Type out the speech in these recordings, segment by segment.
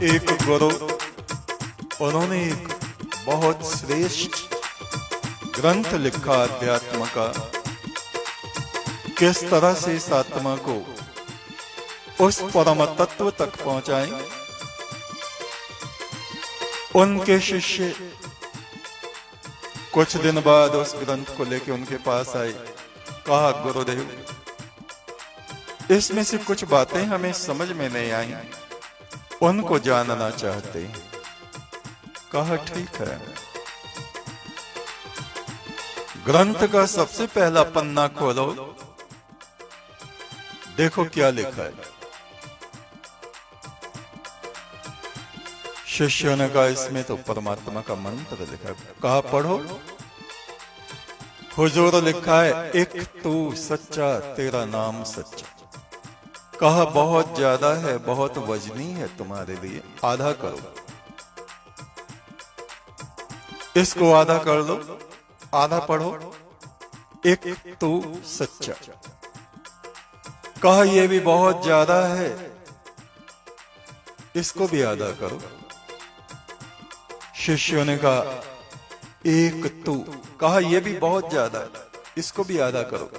एक गुरु, उन्होंने एक बहुत श्रेष्ठ ग्रंथ लिखा अध्यात्म का। किस तरह से इस आत्मा को उस परम तत्व तक पहुंचाएं। उनके शिष्य कुछ दिन बाद उस ग्रंथ को लेकर उनके पास आए। कहा, गुरुदेव, इसमें से कुछ बातें हमें समझ में नहीं आई, उनको जानना चाहते हैं। कहा, ठीक है। ग्रंथ का सबसे पहला पन्ना खोलो, देखो क्या लिखा है। शिष्यों ने कहा, इसमें तो परमात्मा का मंत्र लिखा है। कहा, पढ़ो। हुजूर लिखा है, एक तू सच्चा, तेरा नाम सच्चा। कहा, बहुत ज्यादा है, बहुत वजनी है तुम्हारे लिए, आधा करो। इसको आधा कर दो, आधा पढ़ो। एक तू सच्चा। कहा, यह भी बहुत ज्यादा है, इसको भी आधा करो। शिष्यों ने कहा, एक तू। कहा, यह भी बहुत ज्यादा है, इसको भी आधा करो।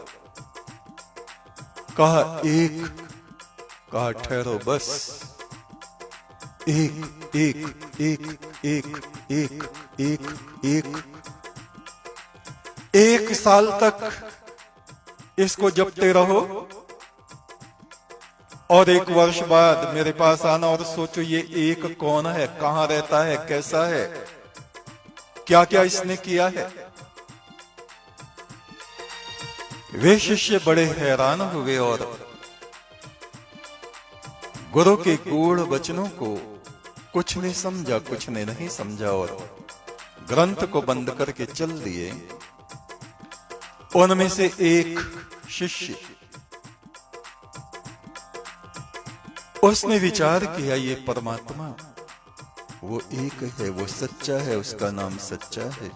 कहा, एक। कहा, ठहरो, बस। एक एक एक एक एक एक एक 1 साल तक इसको जपते रहो और 1 वर्ष बाद मेरे पास आना और सोचो ये एक कौन है, कहां रहता है, कैसा है, क्या क्या इसने किया है। वे शिष्य बड़े हैरान हुए और गुरु के गूढ़ वचनों को कुछ ने समझा, कुछ ने नहीं समझा और ग्रंथ को बंद करके चल दिए। उनमें से एक शिष्य, उसने विचार किया, ये परमात्मा वो एक है, वो सच्चा है, उसका नाम सच्चा है।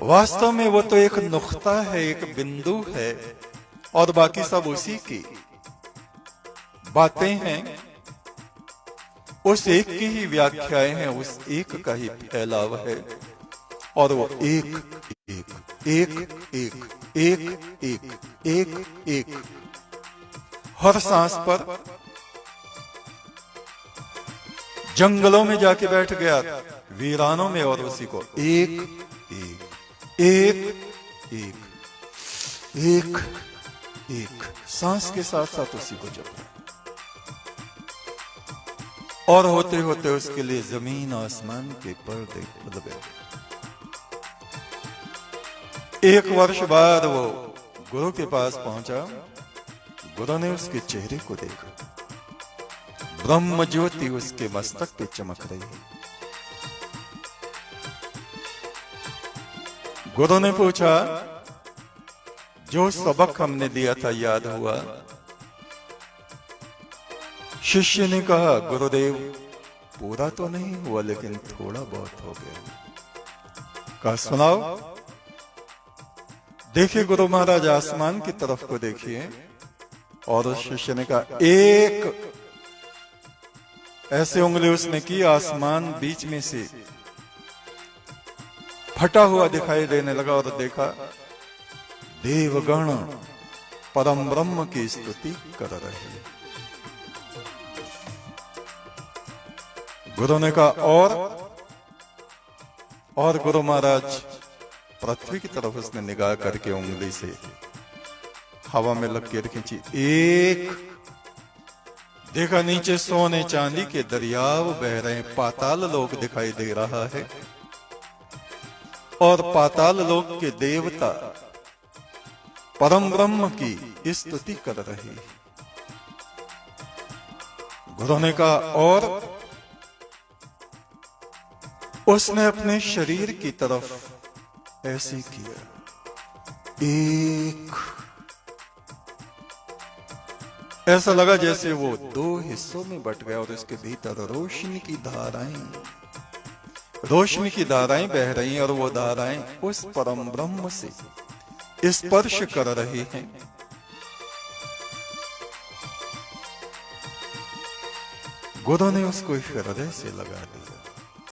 वास्तव में वो तो एक नुक्ता है, एक बिंदु है और बाकी सब उसी की बातें हैं। उस एक की ही व्याख्याएं हैं, उस एक का ही फैलाव है और वो एक एक एक एक एक एक एक एक हर सांस पर जंगलों में जाके बैठ गया, वीरानों में, और उसी को एक एक एक एक एक एक सांस के साथ साथ उसी को जप रहा। और होते होते उसके लिए जमीन आसमान के पर्दे खुल गए। 1 वर्ष बाद वो गुरु के पास पहुंचा। गुरु ने उसके चेहरे को देखा, ब्रह्म ज्योति उसके मस्तक पे चमक रही है। गुरु ने पूछा, जो सबक हमने दिया था याद हुआ? शिष्य ने कहा, गुरुदेव, पूरा तो नहीं हुआ लेकिन थोड़ा बहुत हो गया। कहा, सुनाओ। देखिए गुरु महाराज, आसमान की तरफ को देखिए। और उस शिष्य ने कहा, एक ऐसे उंगली उसने की, आसमान बीच में से फटा हुआ दिखाई देने लगा और देखा देवगण परम ब्रह्म की स्तुति कर रहे हैं। गुरु ने कहा, और गुरु महाराज पृथ्वी की तरफ उसने निगाह करके उंगली से हवा में लकीर खींची। एक देखा, नीचे सोने चांदी के दरियाव बह रहे हैं, पाताल लोक दिखाई दे रहा है और पाताल लोक के देवता परम ब्रह्म की स्तुति कर रहे हैं। गुरु ने कहा, और उसने अपने शरीर की तरफ ऐसे किया, एक। ऐसा लगा जैसे वो 2 हिस्सों में बट गया और उसके भीतर रोशनी की धाराएं बह रही हैं और वो धाराएं उस परम ब्रह्म से स्पर्श कर रही हैं। गुरु ने उसको हृदय से लगा दिया।